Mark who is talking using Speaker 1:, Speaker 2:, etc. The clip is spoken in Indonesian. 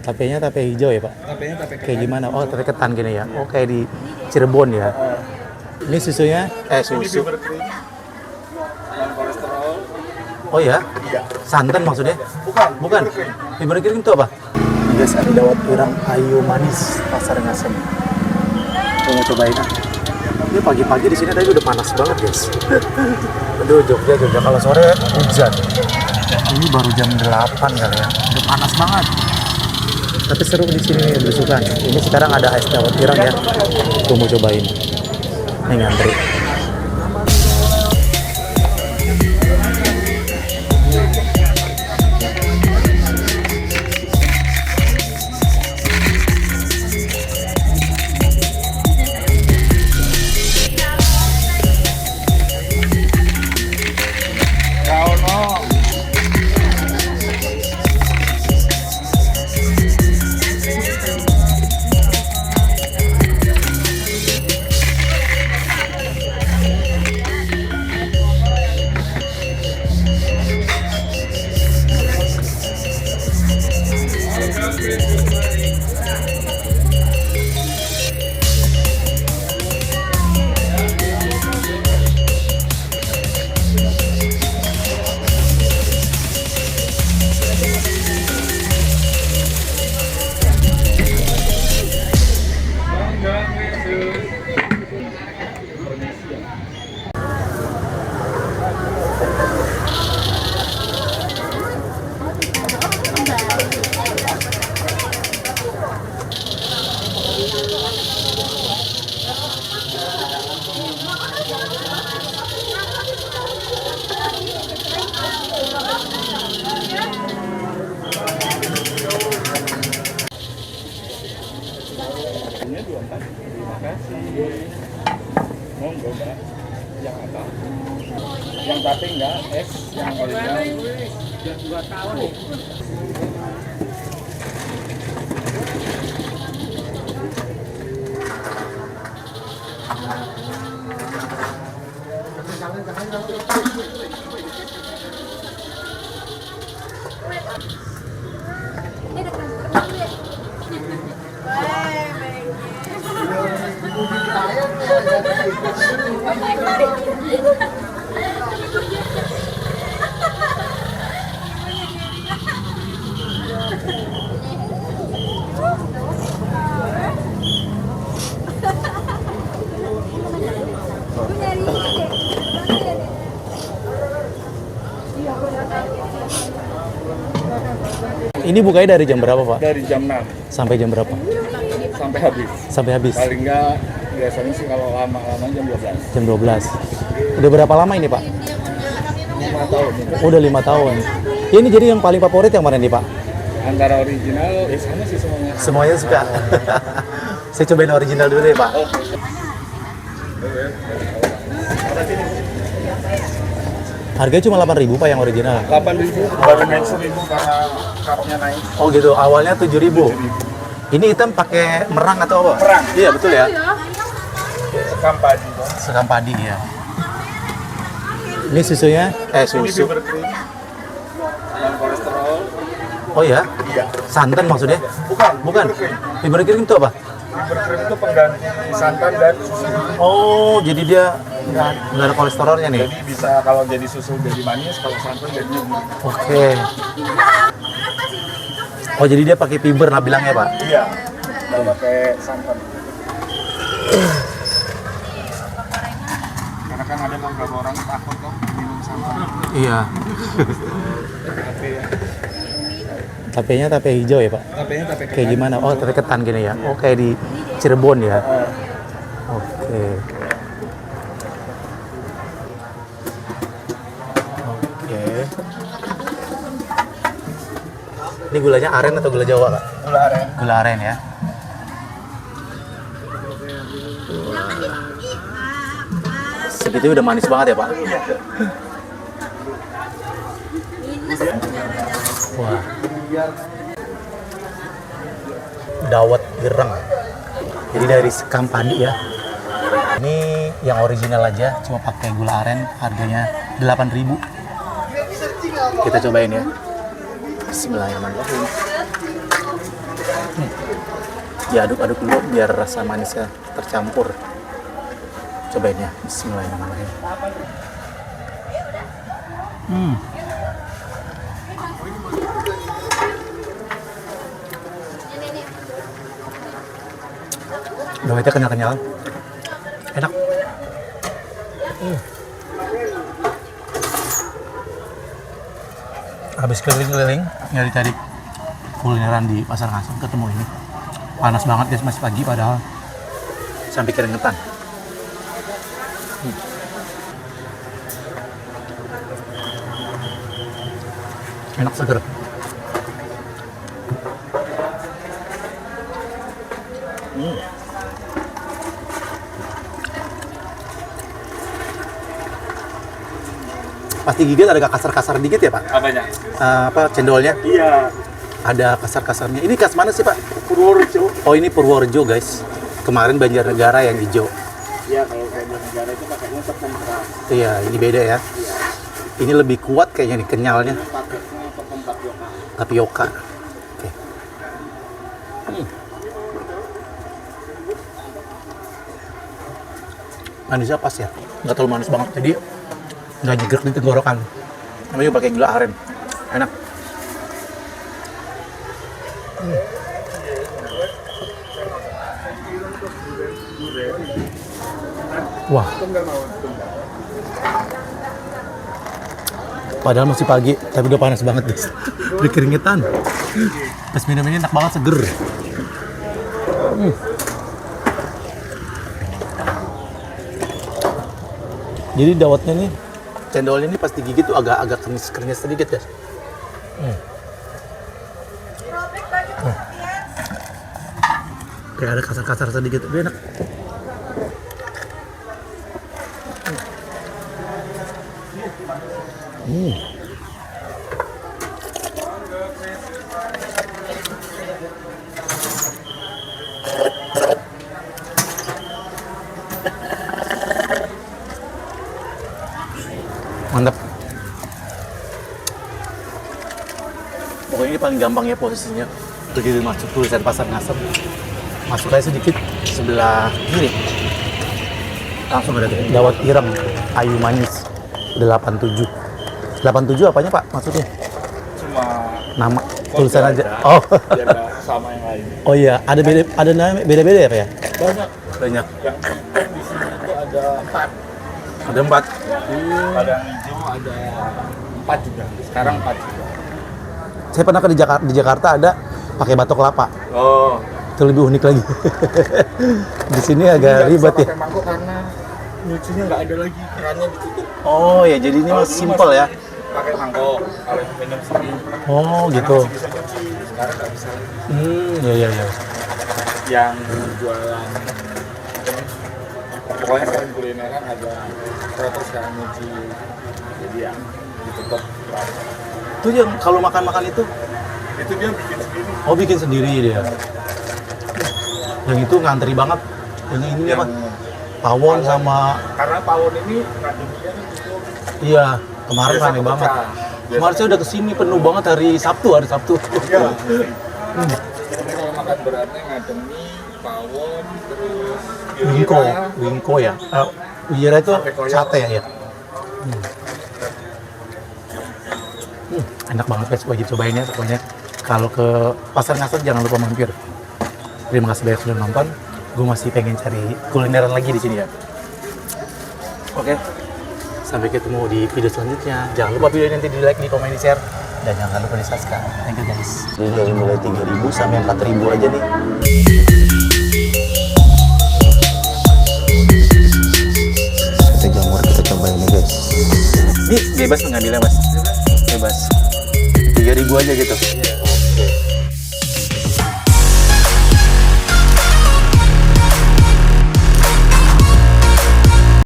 Speaker 1: Tapenya tape hijau ya, Pak?
Speaker 2: Tapenya tape ketan.
Speaker 1: Kayak gimana? Oh, tape ketan gini ya. Oh, kayak di Cirebon ya. Ini susunya
Speaker 2: Ini
Speaker 1: susu.
Speaker 2: fiber cream, non kolesterol.
Speaker 1: Oh ya?
Speaker 2: Iya.
Speaker 1: Santan maksudnya? Bukan.
Speaker 2: Fiber cream.
Speaker 1: Fiber cream itu apa? Guys, ada dawet pirang ayu manis pasar Ngasem. Kita mau cobain. Ini pagi-pagi di sini tadi udah panas banget, guys. Aduh, Jogja. Kalau sore hujan. Ini baru jam 8 kali ya. Udah panas banget. Tapi seru di sini, berusukan. Ini sekarang ada es dawet pirang ya. Gue mau cobain. Ini ngantri.
Speaker 2: Ini 24. Terima kasih. Monggo, Mbak. Yang apa? Yang tape enggak? Es yang original. Sudah 2 tahun.
Speaker 1: Ini bukanya dari jam berapa, Pak?
Speaker 2: Dari jam 6
Speaker 1: Sampai jam berapa?
Speaker 2: sampai habis.
Speaker 1: Sampai habis.
Speaker 2: Paling enggak biasanya sih kalau lama-lama jam 12.
Speaker 1: Jam 12. Udah berapa lama ini, Pak?
Speaker 2: 5 tahun.
Speaker 1: Oh, udah 5 tahun. Ini jadi yang paling favorit yang mana nih, Pak?
Speaker 2: Antara original, sama sih semuanya.
Speaker 1: Semuanya suka. Saya cobain original dulu ya, Pak. Harganya cuma 8.000, Pak, yang original.
Speaker 2: 8.000 baru naik 1.000 karena cupnya naik.
Speaker 1: Oh gitu, awalnya 7.000. Ini hitam pakai merang atau apa?
Speaker 2: Merang.
Speaker 1: Iya, betul ya.
Speaker 2: Sekam padi.
Speaker 1: Sekam padi ya. Ini susunya
Speaker 2: Ini
Speaker 1: susu.
Speaker 2: fiber cream, non kolesterol.
Speaker 1: Oh ya?
Speaker 2: Iya.
Speaker 1: Santan maksudnya? Bukan. Fiber cream itu apa?
Speaker 2: Fiber cream itu pengganti santan dan susu.
Speaker 1: Oh, jadi dia nggak ada kolesterolnya nih.
Speaker 2: Jadi bisa kalau jadi susu jadi manis, kalau santan jadinya gurih.
Speaker 1: Oke. Oh, jadi dia pakai fiber lah bilangnya, Pak.
Speaker 2: Iya. Nggak pakai santan. Karena kan ada beberapa orang takut kok minum santan.
Speaker 1: Iya.
Speaker 2: Tapi ya.
Speaker 1: Tapenya tape hijau ya, Pak?
Speaker 2: Tapenya tape ketan.
Speaker 1: Kayak gimana? Oh, tape ketan gini ya. Oh, kayak di Cirebon ya. Oke. Oke. Ini gulanya aren atau gula Jawa, Pak?
Speaker 2: Gula aren.
Speaker 1: Gula aren ya. Segitu udah manis banget ya, Pak? Wah. Dawet gereng. Jadi dari sekam padi ya. Ini yang original aja, cuma pakai gula aren, harganya 8.000. Kita cobain ya. Bismillahirrahmanirrahim. Diaduk-aduk dulu biar rasa manisnya tercampur. Cobain ya, bismillahirrahmanirrahim. Dawetnya kenyal-kenyal. Enak. Habis keliling-keliling nyari-cari kulineran di Pasar Ngasem, ketemu ini. Panas banget guys, masih pagi padahal sampai keringetan. Enak seger. Pasti gigit ada kasar-kasar dikit ya Pak?
Speaker 2: Apanya?
Speaker 1: Cendolnya?
Speaker 2: Iya.
Speaker 1: Ada kasar-kasarnya. Ini khas mana sih Pak?
Speaker 2: Purworejo.
Speaker 1: Oh ini Purworejo guys. Kemarin Banjarnegara yang hijau.
Speaker 2: Iya, kalau Banjarnegara itu pakainya tepung keras.
Speaker 1: Iya, ini beda ya.
Speaker 2: Iya.
Speaker 1: Ini lebih kuat kayaknya nih kenyalnya.
Speaker 2: Ini pakainya tepung tapioka.
Speaker 1: Tapioka. Oke. Manisnya pas ya. Nggak terlalu manis banget. Jadi nggak jegrek di tenggorokan. Namanya pakai gula aren. Enak. Wah. Padahal masih pagi, tapi udah panas banget guys. Udah keringetan. Pas minum ini enak banget, seger. Jadi dawetnya nih, cendolnya ini pas digigit tuh agak kenyes sedikit ya. Kayak ada kasar-kasar sedikit, tapi enak. Mantap. Pokoknya ini paling gampang ya posisinya. Begitu masuk tulisan Pasar Ngasem, masuk aja sedikit sebelah kiri. Langsung ada dawet ireng ayu manis 87. 87 apanya Pak maksudnya?
Speaker 2: Cuma
Speaker 1: Nama tulisan aja. Oh.
Speaker 2: Dia nggak sama yang lain.
Speaker 1: Oh iya, ada nama beda-beda ya Pak ya?
Speaker 2: Banyak.
Speaker 1: Banyak.
Speaker 2: Yang di sini itu ada 4.
Speaker 1: Ada 4.
Speaker 2: Ada yang hijau ada 4 juga. Sekarang 4 juga.
Speaker 1: Saya pernah di Jakarta ada pakai batok kelapa.
Speaker 2: Oh.
Speaker 1: Itu lebih unik lagi. Di sini agak ribet ya.
Speaker 2: Pakai mangkok karena nyucinya nggak ada lagi, kerannya ditutup.
Speaker 1: Oh ya, jadi ini mas simple ya.
Speaker 2: Pakai mangkok, kalau minum sendiri.
Speaker 1: Oh gitu.
Speaker 2: Masih bisa nyuci, sekarang nggak bisa.
Speaker 1: Iya.
Speaker 2: Yang jualan pokoknya selain kulineran ada terus yang nyuci, jadi yang ditutup.
Speaker 1: Itu yang kalau makan itu
Speaker 2: Dia bikin sendiri.
Speaker 1: oh bikin sendiri dia. Yang itu ngantri banget. Yang ini apa? Pawon sama
Speaker 2: Karena pawon ini ngaduknya itu
Speaker 1: iya, kemarin
Speaker 2: biasa
Speaker 1: rame banget.
Speaker 2: kepecah.
Speaker 1: Kemarin saya udah kesini penuh banget hari Sabtu.
Speaker 2: Iya.
Speaker 1: Hmm.
Speaker 2: Jadi kalau makan beratnya ngadem mie, pawon, terus
Speaker 1: Wingko ya. Wira itu
Speaker 2: Sate koyak.
Speaker 1: sate ya. Enak banget guys, wajib cobain ya pokoknya. Kalau ke Pasar Ngasem jangan lupa mampir. Terima kasih banyak sudah nonton. Gue masih pengen cari kulineran lagi di sini ya. Oke. Sampai ketemu di video selanjutnya. Jangan lupa video nanti di like, di komen, di share, dan jangan lupa di subscribe. Thank you guys. Jadi dari mulai 3.000 sampai 4.000 aja nih. Kita jamur, kita cobain nih guys. Ini bebas mengambilnya mas. Bebas. 3.000 aja gitu.